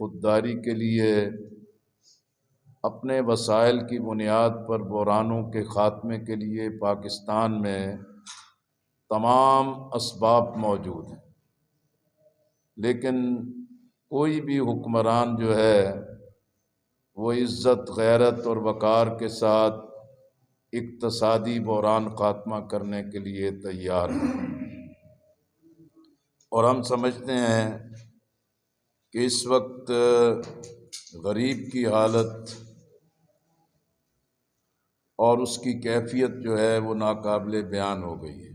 خودداری کے لیے اپنے وسائل کی بنیاد پر بحرانوں کے خاتمے کے لیے پاکستان میں تمام اسباب موجود ہیں، لیکن کوئی بھی حکمران جو ہے وہ عزت، غیرت اور وقار کے ساتھ اقتصادی بحران خاتمہ کرنے کے لیے تیار ہے۔ اور ہم سمجھتے ہیں کہ اس وقت غریب کی حالت اور اس کی کیفیت جو ہے وہ ناقابل بیان ہو گئی ہے۔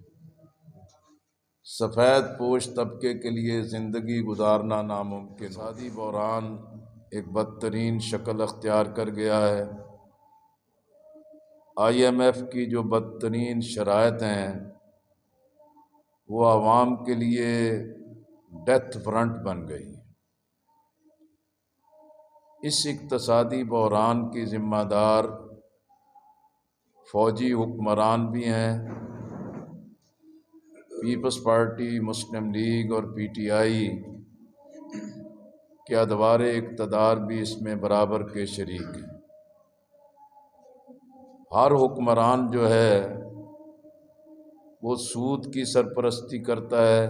سفید پوش طبقے کے لیے زندگی گزارنا ناممکن۔ اقتصادی بحران ایک بدترین شکل اختیار کر گیا ہے۔ IMF کی جو بدترین شرائط ہیں وہ عوام کے لیے ڈیتھ وارنٹ بن گئی۔ اس اقتصادی بحران کی ذمہ دار فوجی حکمران بھی ہیں، پیپلز پارٹی، مسلم لیگ اور PTI کے ادوار اقتدار بھی اس میں برابر کے شریک ہیں۔ ہر حکمران جو ہے وہ سود کی سرپرستی کرتا ہے،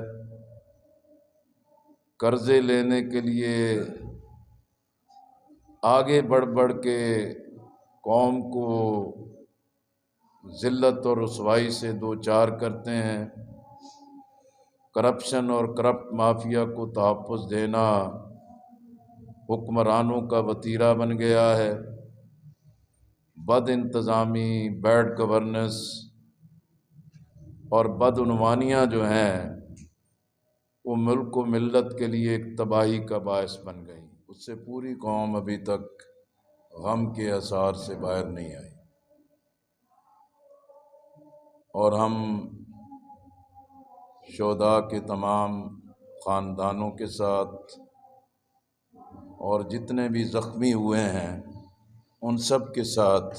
قرضے لینے کے لیے آگے بڑھ بڑھ کے قوم کو ذلت اور رسوائی سے دوچار کرتے ہیں۔ کرپشن اور کرپٹ مافیا کو تحفظ دینا حکمرانوں کا وتیرہ بن گیا ہے۔ بد انتظامی، بیڈ گورننس اور بدعنوانیاں جو ہیں وہ ملک و ملت کے لیے ایک تباہی کا باعث بن گئی۔ اس سے پوری قوم ابھی تک غم کے اثار سے باہر نہیں آئی، اور ہم شہداء کے تمام خاندانوں کے ساتھ اور جتنے بھی زخمی ہوئے ہیں ان سب کے ساتھ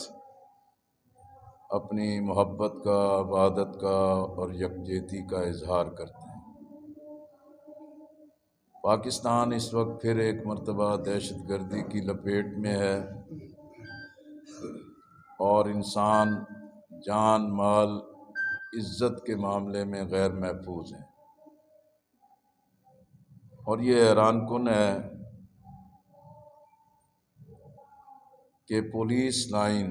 اپنی محبت کا، عبادت کا اور یکجہتی کا اظہار کرتے ہیں۔ پاکستان اس وقت پھر ایک مرتبہ دہشت گردی کی لپیٹ میں ہے، اور انسان جان، مال، عزت کے معاملے میں غیر محفوظ ہیں۔ اور یہ حیران کن ہے کہ پولیس لائن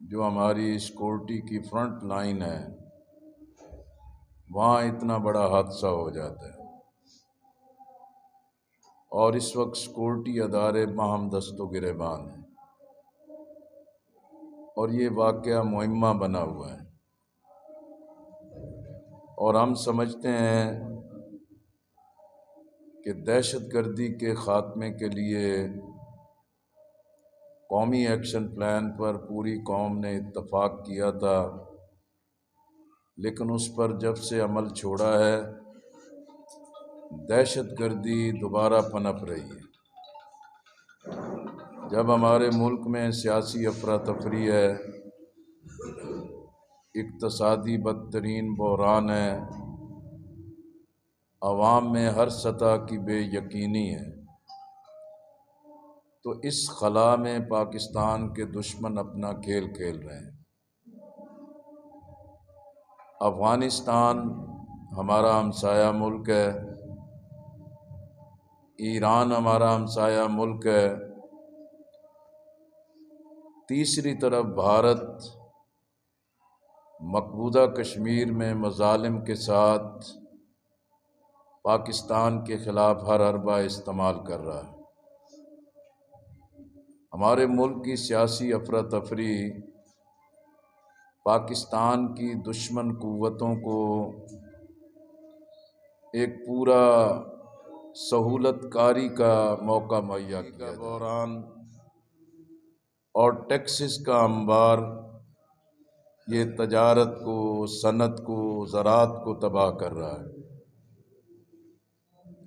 جو ہماری سیکورٹی کی فرنٹ لائن ہے وہاں اتنا بڑا حادثہ ہو جاتا ہے، اور اس وقت سیکورٹی ادارے باہم دست و گریبان ہیں، اور یہ واقعہ مہمہ بنا ہوا ہے۔ اور ہم سمجھتے ہیں کہ دہشت گردی کے خاتمے کے لیے قومی ایکشن پلان پر پوری قوم نے اتفاق کیا تھا، لیکن اس پر جب سے عمل چھوڑا ہے دہشت گردی دوبارہ پنپ رہی ہے۔ جب ہمارے ملک میں سیاسی افراتفری ہے، اقتصادی بدترین بحران ہے، عوام میں ہر سطح کی بے یقینی ہے، تو اس خلا میں پاکستان کے دشمن اپنا کھیل کھیل رہے ہیں۔ افغانستان ہمارا ہمسایہ ملک ہے، ایران ہمارا ہمسایہ ملک ہے، تیسری طرف بھارت مقبوضہ کشمیر میں مظالم کے ساتھ پاکستان کے خلاف ہر حربہ استعمال کر رہا ہے۔ ہمارے ملک کی سیاسی افراتفری پاکستان کی دشمن قوتوں کو ایک پورا سہولت کاری کا موقع مہیا کیا۔ بحران اور ٹیکسز کا انبار یہ تجارت کو، صنعت کو، زراعت کو تباہ کر رہا ہے،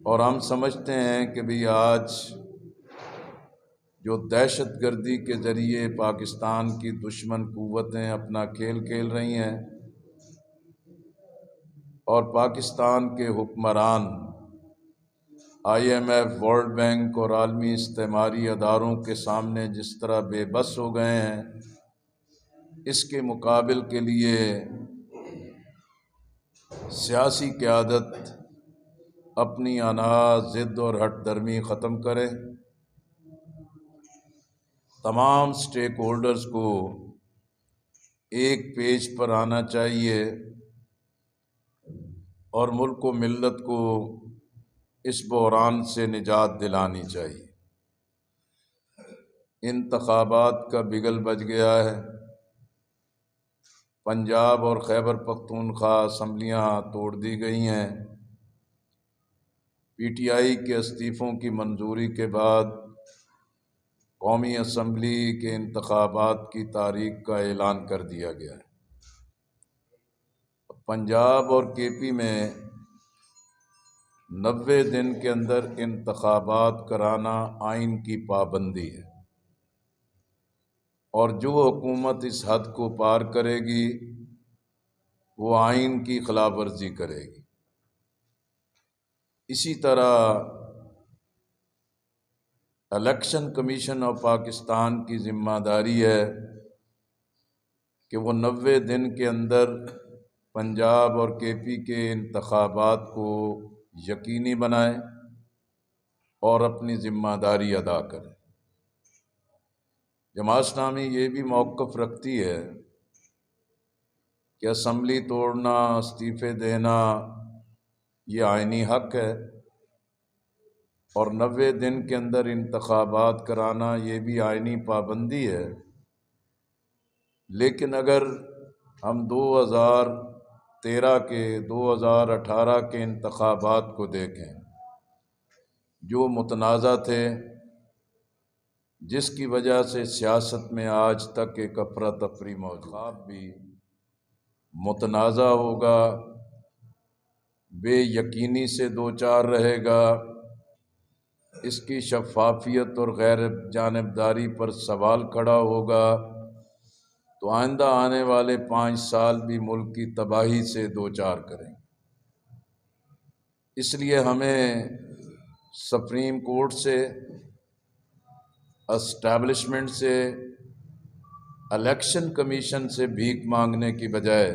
اور ہم سمجھتے ہیں کہ بھی آج جو دہشت گردی کے ذریعے پاکستان کی دشمن قوتیں اپنا کھیل کھیل رہی ہیں، اور پاکستان کے حکمران IMF، ورلڈ بینک اور عالمی استعماری اداروں کے سامنے جس طرح بے بس ہو گئے ہیں، اس کے مقابل کے لیے سیاسی قیادت اپنی انا، ضد اور ہٹ درمی ختم کرے، تمام سٹیک ہولڈرز کو ایک پیج پر آنا چاہیے اور ملک و ملت کو اس بحران سے نجات دلانی چاہیے۔ انتخابات کا بگل بج گیا ہے۔ پنجاب اور خیبر پختونخوا اسمبلیاں توڑ دی گئی ہیں۔ PTI کے استعفوں کی منظوری کے بعد قومی اسمبلی کے انتخابات کی تاریخ کا اعلان کر دیا گیا ہے۔ پنجاب اور KP میں 90 دن کے اندر انتخابات کرانا آئین کی پابندی ہے، اور جو حکومت اس حد کو پار کرے گی وہ آئین کی خلاف ورزی کرے گی۔ اسی طرح الیکشن کمیشن آف پاکستان کی ذمہ داری ہے کہ وہ 90 دن کے اندر پنجاب اور KP کے انتخابات کو یقینی بنائے اور اپنی ذمہ داری ادا کرے۔ جماعت اسلامی یہ بھی موقف رکھتی ہے کہ اسمبلی توڑنا، استعفے دینا یہ آئینی حق ہے، اور 90 دن کے اندر انتخابات کرانا یہ بھی آئینی پابندی ہے۔ لیکن اگر ہم 2013 کے 2018 کے انتخابات کو دیکھیں جو متنازع تھے، جس کی وجہ سے سیاست میں آج تک ایک افراتفری موجود بھی متنازع ہوگا، بے یقینی سے دوچار رہے گا، اس کی شفافیت اور غیر جانبداری پر سوال کھڑا ہوگا، تو آئندہ آنے والے 5 سال بھی ملک کی تباہی سے دوچار کریں۔ اس لیے ہمیں سپریم کورٹ سے، اسٹیبلشمنٹ سے، الیکشن کمیشن سے بھیک مانگنے کی بجائے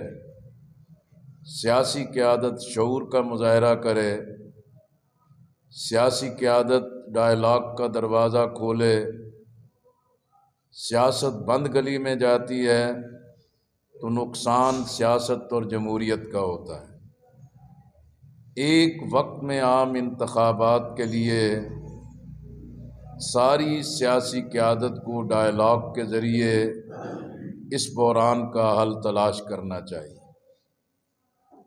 سیاسی قیادت شعور کا مظاہرہ کرے، سیاسی قیادت ڈائلاگ کا دروازہ کھولے۔ سیاست بند گلی میں جاتی ہے تو نقصان سیاست اور جمہوریت کا ہوتا ہے۔ ایک وقت میں عام انتخابات کے لیے ساری سیاسی قیادت کو ڈائلاگ کے ذریعے اس بحران کا حل تلاش کرنا چاہیے،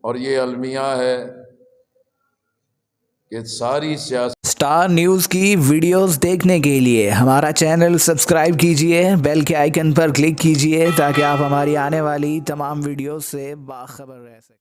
اور یہ المیہ ہے کہ ساری سیاسی اسٹار نیوز کی ویڈیوز دیکھنے کے لیے ہمارا چینل سبسکرائب کیجئے، بیل کے آئیکن پر کلک کیجئے تاکہ آپ ہماری آنے والی تمام ویڈیوز سے باخبر رہ سکیں۔